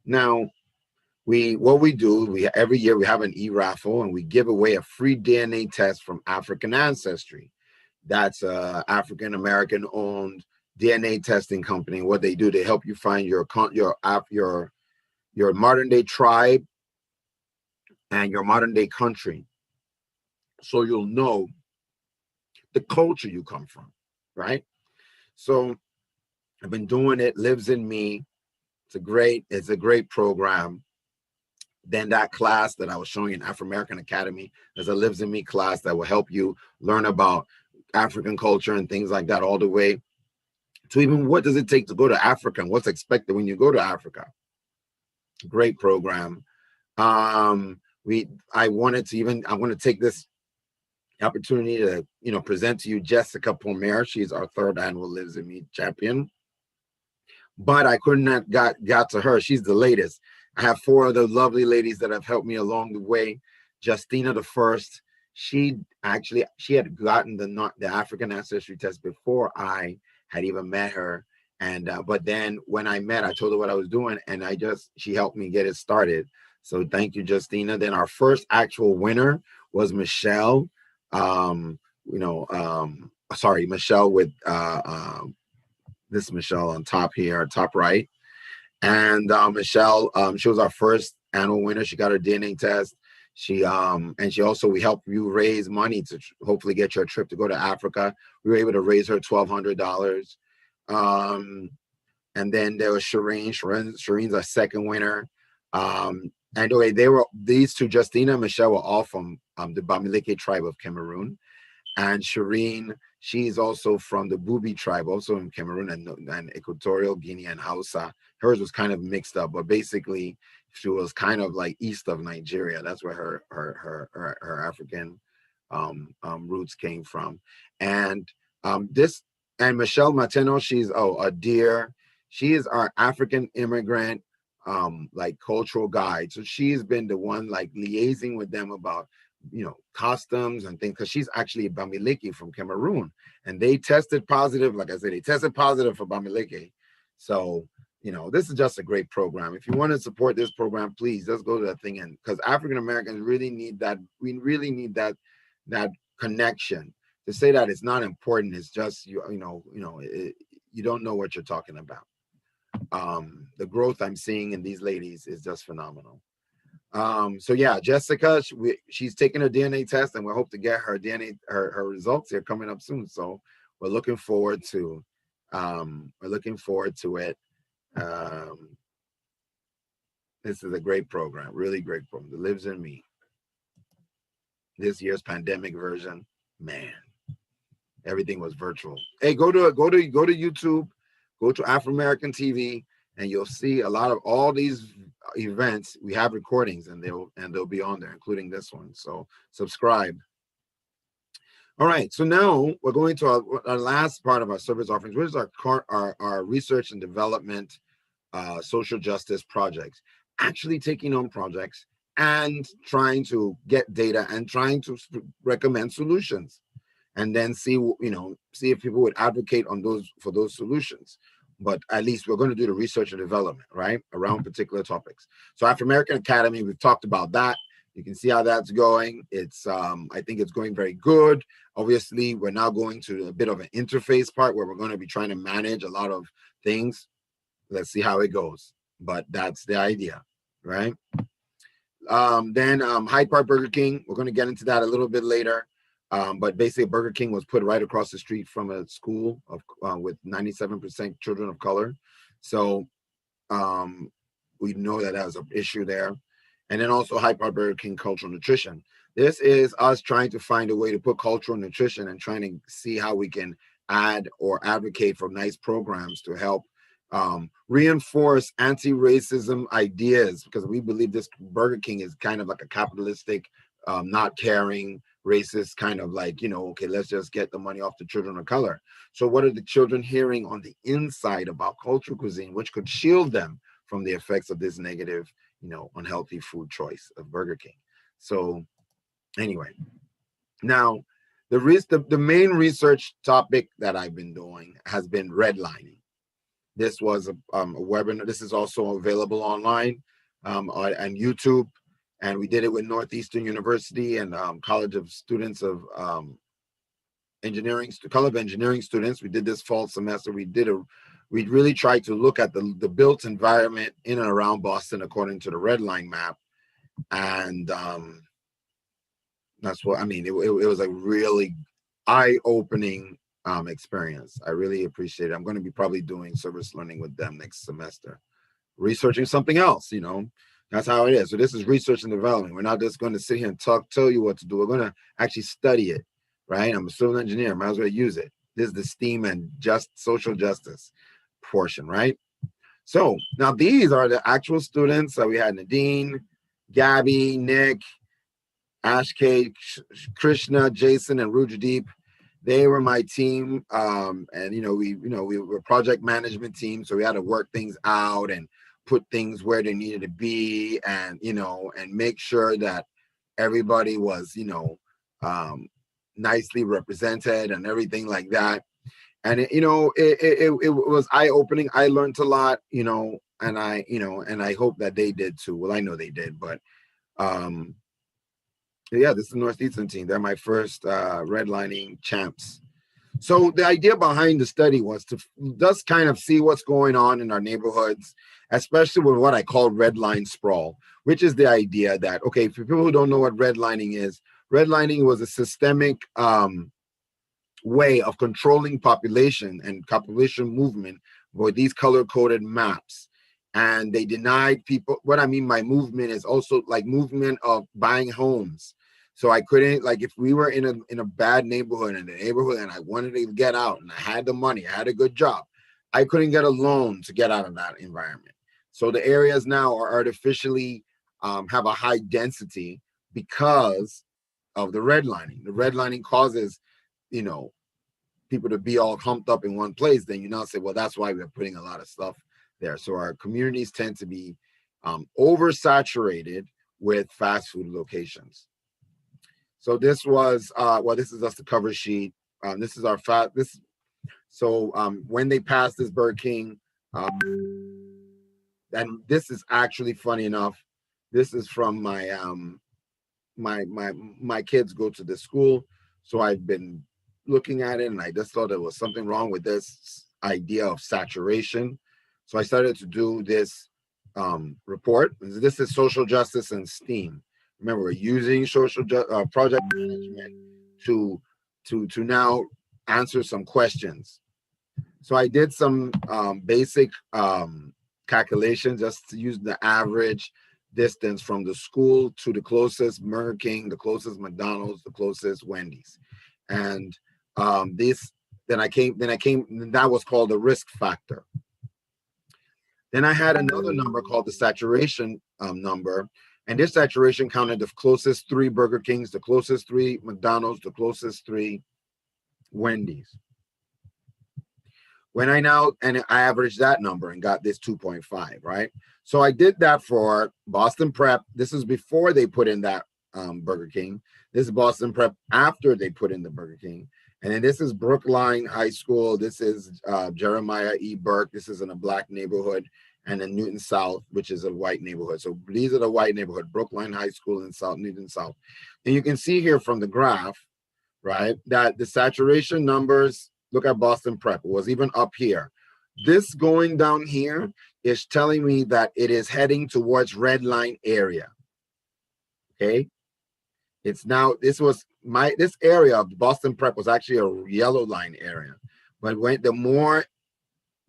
Now, what we do, every year we have an e-raffle and we give away a free DNA test from African ancestry. That's a African American owned DNA testing company. What they do, they help you find your modern day tribe and your modern day country, so you'll know the culture you come from, right? So I've been doing it. Lives in Me. It's a great program. Then that class that I was showing in Afro-American Academy, there's a Lives in Me class that will help you learn about African culture and things like that, all the way to even what does it take to go to Africa and what's expected when you go to Africa. Great program. I want to take this opportunity to, present to you Jessica Pomer. She's our third annual Lives in Me champion. But I couldn't have got to her. She's the latest. I have four of the lovely ladies that have helped me along the way. Justina the first, she had gotten the African ancestry test before I had even met her. And but then when I met, I told her what I was doing, and she helped me get it started. So thank you, Justina. Then our first actual winner was Michelle. Michelle with this Michelle on top here, top right. And Michelle, she was our first annual winner. She got her DNA test. We helped you raise money to hopefully get your trip to go to Africa. We were able to raise her $1,200. And then there was Shireen. Shireen's our second winner. And anyway, these two, Justina and Michelle, were all from the Bamileke tribe of Cameroon. And Shireen, she's also from the Bubi tribe, also in Cameroon and Equatorial Guinea and Hausa. Hers was kind of mixed up, but basically she was kind of like east of Nigeria. That's where her African roots came from. And Michelle Mateno, she's a dear. She is our African immigrant cultural guide. So she's been the one liaising with them about customs and things, because she's actually a Bamileke from Cameroon, and they tested positive. Like I said, they tested positive for Bamileke. So this is just a great program. If you want to support this program, please just go to that thing, and because African Americans really need that. We really need that connection. To say that it's not important is just you don't know what you're talking about. The growth I'm seeing in these ladies is just phenomenal. So yeah, Jessica, she's taking her DNA test, and we hope to get her her results here coming up soon. So we're looking forward to it. This is a great program, really great program. That Lives in Me. This year's pandemic version, man, everything was virtual. Hey, go to YouTube, go to Afro-American TV, and you'll see a lot of all these events. We have recordings, and they'll be on there, including this one. So subscribe. All right. So now we're going to our last part of our service offerings, which is our research and development, social justice projects. Actually taking on projects and trying to get data and trying to recommend solutions, and then see if people would advocate for those solutions. But at least we're going to do the research and development, right, around particular topics. So Afro-American Academy, we've talked about that. You can see how that's going. It's I think it's going very good. Obviously, we're now going to a bit of an interface part where we're going to be trying to manage a lot of things. Let's see how it goes. But that's the idea, right? Then Hyde Park Burger King, we're going to get into that a little bit later. But basically, Burger King was put right across the street from a school with 97% children of color. So we know that was an issue there. And then also Hyde Park Burger King Cultural Nutrition. This is us trying to find a way to put cultural nutrition and trying to see how we can add or advocate for nice programs to help reinforce anti-racism ideas, because we believe this Burger King is kind of like a capitalistic, not caring, racist kind of like, okay, let's just get the money off the children of color. So what are the children hearing on the inside about cultural cuisine, which could shield them from the effects of this negative, unhealthy food choice of Burger King? So anyway, now the main research topic that I've been doing has been redlining. This was a webinar. This is also available online on YouTube, and we did it with Northeastern University and College of Students of Engineering, College of Engineering students. We did this fall semester. We really tried to look at the built environment in and around Boston according to the red line map, and that's what I mean. It was a really eye-opening experience. I really appreciate it. I'm going to be probably doing service learning with them next semester, researching something else. That's how it is. So this is research and development. We're not just going to sit here and tell you what to do. We're going to actually study it, right? I'm a civil engineer. Might as well use it. This is the STEAM and social justice portion, right? So now these are the actual students. So we had Nadine, Gabby, Nick, Ashke, Krishna, Jason, and Rujdeep. They were my team, and we were a project management team, so we had to work things out and put things where they needed to be, and and make sure that everybody was nicely represented and everything like that. And it was eye-opening. I learned a lot, and I hope that they did too. Well, I know they did, but yeah, this is the Northeastern team. They're my first redlining champs. So the idea behind the study was to just kind of see what's going on in our neighborhoods, especially with what I call redline sprawl, which is the idea that, okay, for people who don't know what redlining was a systemic way of controlling population and population movement with these color-coded maps. And they denied people, what I mean by movement is also like movement of buying homes. So I couldn't, like, if we were in a bad neighborhood and I wanted to get out and I had the money, I had a good job, I couldn't get a loan to get out of that environment. So the areas now are artificially have a high density because of the redlining. The redlining causes, people to be all humped up in one place. Then you now say, well, that's why we're putting a lot of stuff there. So our communities tend to be oversaturated with fast food locations. So this was, this is just the cover sheet. This is our when they passed this Burger King, and this is actually funny enough. This is from my my kids go to this school, so I've been looking at it, and I just thought there was something wrong with this idea of saturation. So I started to do this report. This is social justice and STEAM. Remember, we're using project management to now answer some questions. So I did some basic calculations just to use the average distance from the school to the closest Burger King, the closest McDonald's, the closest Wendy's, and that was called the risk factor. Then I had another number called the saturation number, and this saturation counted the closest 3 Burger Kings, the closest 3 McDonald's, the closest 3 Wendy's. When I averaged that number and got this 2.5, right? So I did that for Boston Prep. This is before they put in that Burger King. This is Boston Prep after they put in the Burger King. And then this is Brookline High School. This is Jeremiah E. Burke. This is in a Black neighborhood. And then Newton South, which is a white neighborhood. So these are the white neighborhood, Brookline High School in Newton South. And you can see here from the graph, right, that the saturation numbers, look at Boston Prep, it was even up here. This going down here is telling me that it is heading towards red line area. Okay. It's now, this area of Boston Prep was actually a yellow line area. But when the more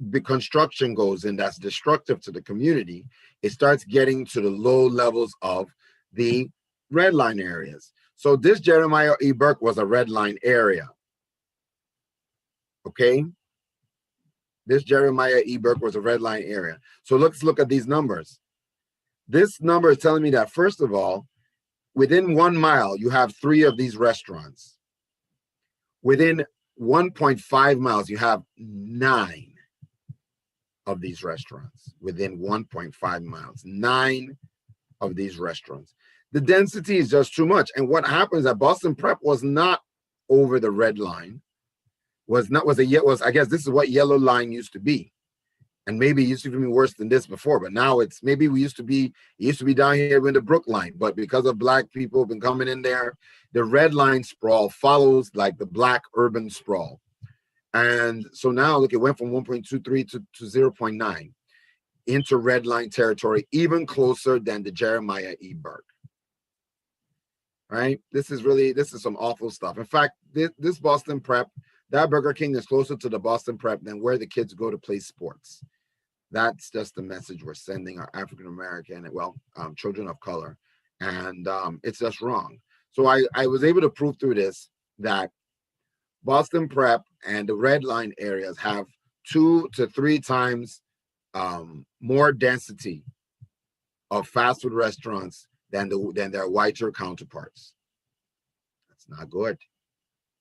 the construction goes in that's destructive to the community, it starts getting to the low levels of the red line areas. So this Jeremiah E. Burke was a red line area. Okay. This Jeremiah E. Burke was a red line area. So let's look at these numbers. This number is telling me that, first of all, within 1 mile, you have 3 of these restaurants. Within 1.5 miles, you have 9 of these restaurants. Within 1.5 miles, 9 of these restaurants. The density is just too much. And what happens at Boston Prep was not over the red line. I guess this is what yellow line used to be. And maybe it used to be worse than this before, but now it used to be down here in the Brook line. But because of Black people have been coming in there, the red line sprawl follows like the Black urban sprawl. And so now look, it went from 1.23 to 0.9 into red line territory, even closer than the Jeremiah E. Burke. Right? This is some awful stuff. In fact, this Boston Prep, that Burger King is closer to the Boston Prep than where the kids go to play sports. That's just the message we're sending our African American, children of color, and it's just wrong. So I was able to prove through this that Boston Prep and the red line areas have 2 to 3 times more density of fast food restaurants than their whiter counterparts. That's not good.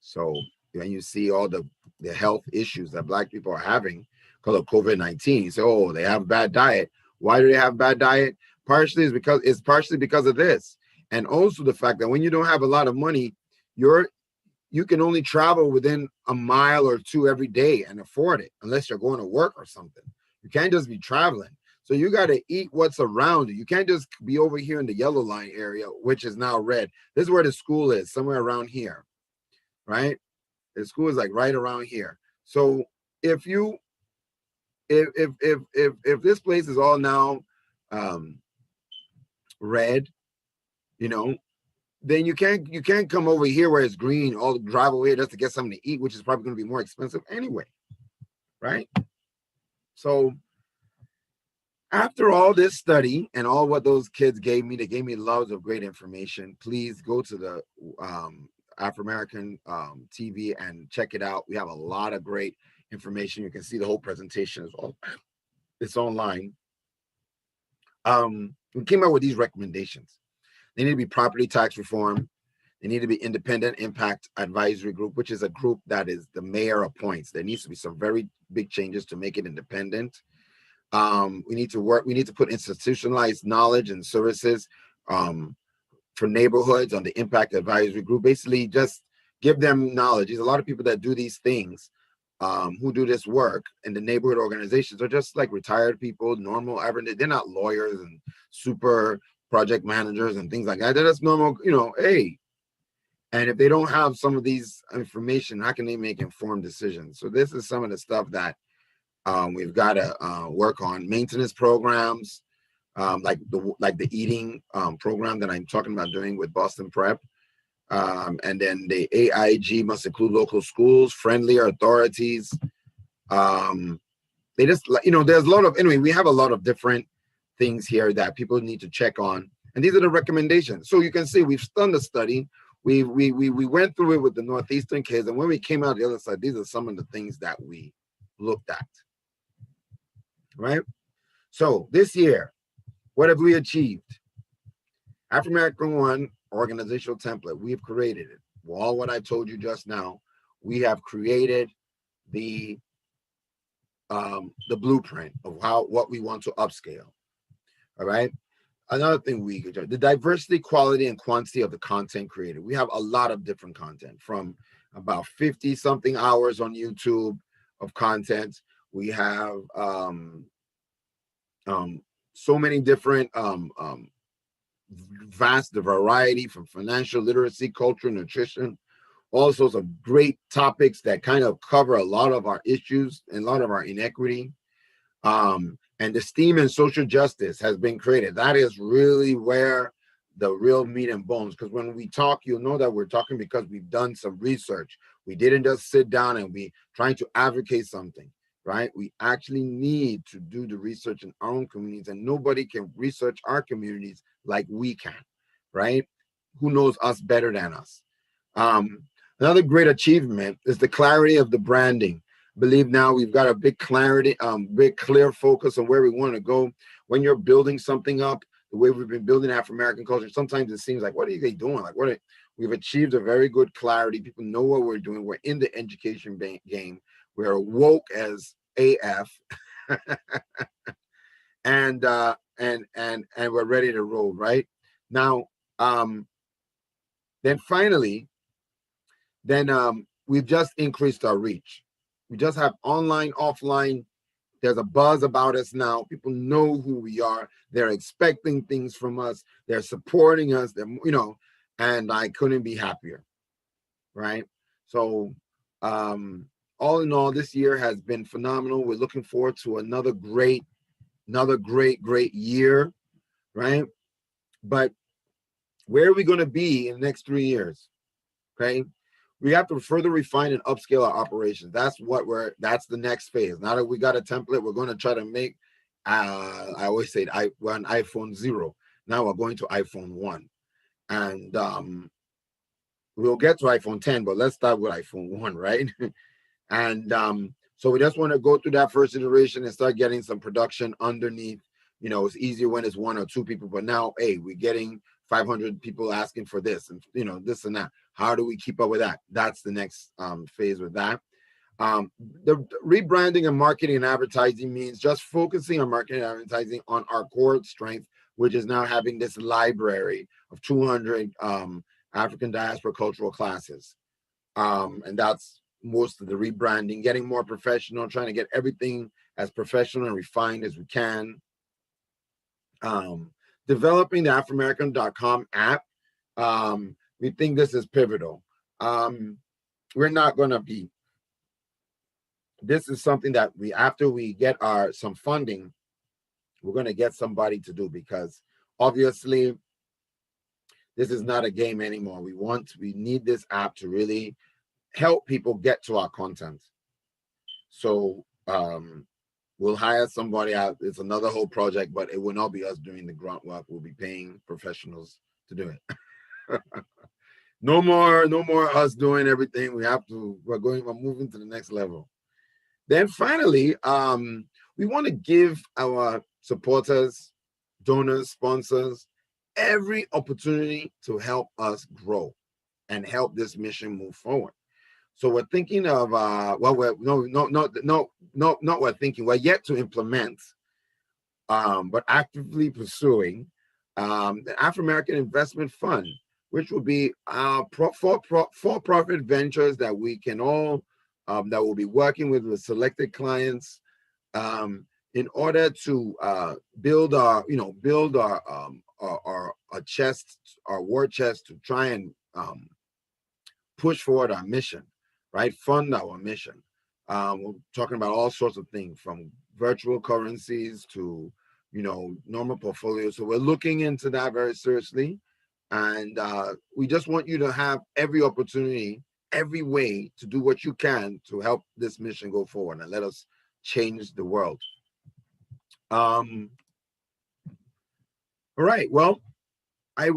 So when you see all the health issues that Black people are having because of COVID-19, you say, oh, they have a bad diet. Why do they have bad diet? Partially because of this. And also the fact that when you don't have a lot of money, you can only travel within a mile or 2 every day and afford it, unless you're going to work or something. You can't just be traveling. So you got to eat what's around you. You can't just be over here in the yellow line area, which is now red. This is where the school is, somewhere around here, right? The school is like right around here. So if this place is all now red, then you can't come over here where it's green, all drive over here just to get something to eat, which is probably going to be more expensive anyway, right? So after all this study and all what those kids gave me, they gave me loads of great information. Please go to the Afrimerican TV and check it out. We have a lot of great information. You can see the whole presentation as well. It's online. We came out with these recommendations. They need to be property tax reform. They need to be independent impact advisory group, which is a group that is the mayor appoints. There needs to be some very big changes to make it independent. We need to put institutionalized knowledge and services for neighborhoods on the impact advisory group. Basically, just give them knowledge. There's a lot of people that do these things, who do this work in the neighborhood organizations are just like retired people, normal average. They're not lawyers and super project managers and things like that. They're just normal, hey. And if they don't have some of these information, how can they make informed decisions? So this is some of the stuff that we've got to work on. Maintenance programs, like the eating program that I'm talking about doing with Boston Prep. And then the AIG must include local schools, friendlier authorities. They just, there's a lot of, anyway, we have a lot of different things here that people need to check on. And these are the recommendations. So you can see we've done the study. We went through it with the Northeastern kids. And when we came out the other side, these are some of the things that we looked at. Right? So this year, what have we achieved? Afrimerican One organizational template, we've created it. Well, all what I told you just now, we have created the blueprint of what we want to upscale. All right. Another thing the diversity, quality, and quantity of the content created. We have a lot of different content, from about 50 something hours on YouTube of content. We have so many different vast variety, from financial literacy, culture, nutrition, all sorts of great topics that kind of cover a lot of our issues and a lot of our inequity. And the STEAM and social justice has been created. That is really where the real meat and bones, because when we talk, you'll know that we're talking because we've done some research. We didn't just sit down and be trying to advocate something, right? We actually need to do the research in our own communities, and nobody can research our communities like we can, right? Who knows us better than us? Another great achievement is the clarity of the branding. believe now we've got a big clarity, big clear focus on where we want to go. When you're building something up, the way we've been building Afro-American culture, sometimes it seems like, what are they doing? Like, we've achieved a very good clarity. People know what we're doing. We're in the education game. We're woke as AF, and we're ready to roll right now. Then finally, we've just increased our reach. We just have online, offline. There's a buzz about us now. People know who we are. They're expecting things from us. They're supporting us. And I couldn't be happier, right? So, all in all, this year has been phenomenal. We're looking forward to another great year, right? But where are we going to be in the next 3 years? Okay. We have to further refine and upscale our operations. That's the next phase. Now that we got a template, we're going to try to make, I always say we're on iPhone 0. Now we're going to iPhone 1. And we'll get to iPhone 10, but let's start with iPhone 1, right? And so we just want to go through that first iteration and start getting some production underneath. It's easier when it's 1 or 2 people, but now, hey, we're getting 500 people asking for this and, this and that. How do we keep up with that? That's the next phase with that. The rebranding and marketing and advertising means just focusing on marketing and advertising on our core strength, which is now having this library of 200 African diaspora cultural classes. And that's most of the rebranding, getting more professional, trying to get everything as professional and refined as we can. Developing the Afrimerican.com app. We think this is pivotal. We're not going to be. This is something that after we get some funding, we're going to get somebody to do, because obviously this is not a game anymore. We need this app to really help people get to our content. So we'll hire somebody out. It's another whole project, but it will not be us doing the grunt work. We'll be paying professionals to do it. No more us doing everything. We're moving to the next level. Then finally, we want to give our supporters, donors, sponsors, every opportunity to help us grow and help this mission move forward. So we're thinking of we're yet to implement, but actively pursuing the Afro-American Investment Fund, which will be for-profit ventures that we can all that will be working with selected clients in order to build our chest, our war chest, to try and push forward our mission, right? Fund our mission. We're talking about all sorts of things, from virtual currencies to, normal portfolios. So we're looking into that very seriously. And we just want you to have every opportunity, every way to do what you can to help this mission go forward and let us change the world. All right. Well, I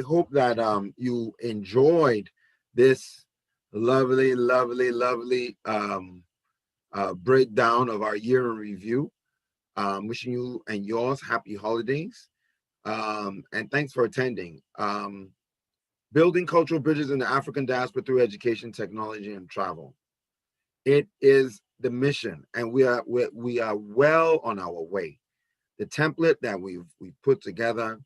hope that you enjoyed this lovely breakdown of our year in review. Wishing you and yours happy holidays. And thanks for attending. Building cultural bridges in the African diaspora through education, technology, and travel. It is the mission, and we are well on our way. The template that we've put together,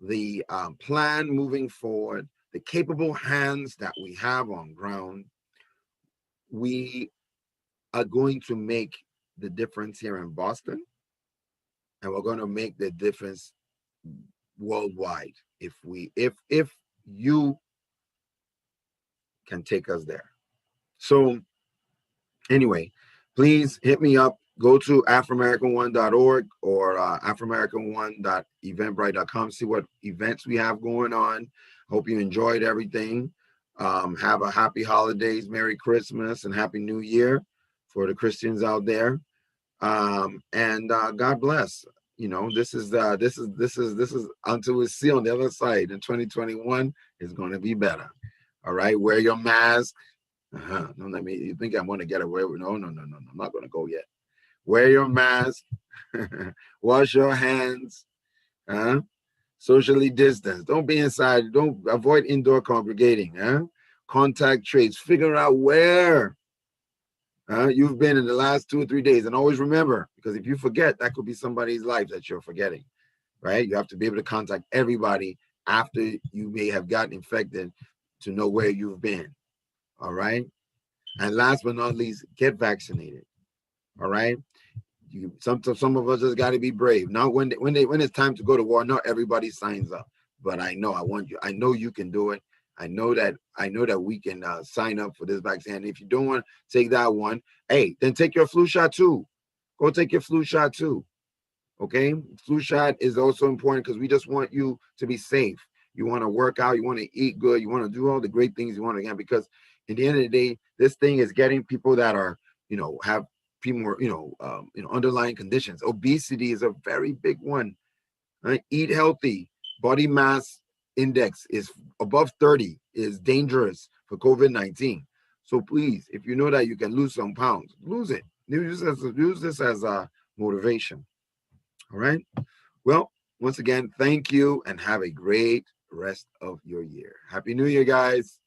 the plan moving forward, the capable hands that we have on ground, we are going to make the difference here in Boston, and we're going to make the difference worldwide if you can take us there. So anyway, please hit me up. Go to afrimerican1.org or afrimerican1.eventbrite.com. See what events we have going on. Hope you enjoyed everything. Have a happy holidays, Merry Christmas, and Happy New Year for the Christians out there. And God bless. This is until we see on the other side in 2021 is going to be better. All right. Wear your mask. Don't let me, you think I'm going to get away with, no, I'm not going to go yet. Wear your mask, wash your hands, socially distance. Don't be inside. Don't avoid indoor congregating. Contact trace. Figure out where you've been in the last 2 or 3 days, and always remember, because if you forget, that could be somebody's life that you're forgetting, right? You have to be able to contact everybody after you may have gotten infected to know where you've been. All right. And last but not least, get vaccinated. All right. Some of us just got to be brave. Now, when it's time to go to war, not everybody signs up. But I know you can do it. I know that we can sign up for this vaccine. And if you don't want to take that one, hey, then take your flu shot too. Go take your flu shot too. Okay, flu shot is also important because we just want you to be safe. You want to work out, you want to eat good, you want to do all the great things you want to get, because at the end of the day, this thing is getting people that are, have people, underlying conditions. Obesity is a very big one. Right? Eat healthy. Body mass index is above 30 is dangerous for COVID-19. So please, if you know that you can lose some pounds, lose it. Use this as a motivation. All right. Well, once again, thank you and have a great rest of your year. Happy New Year, guys.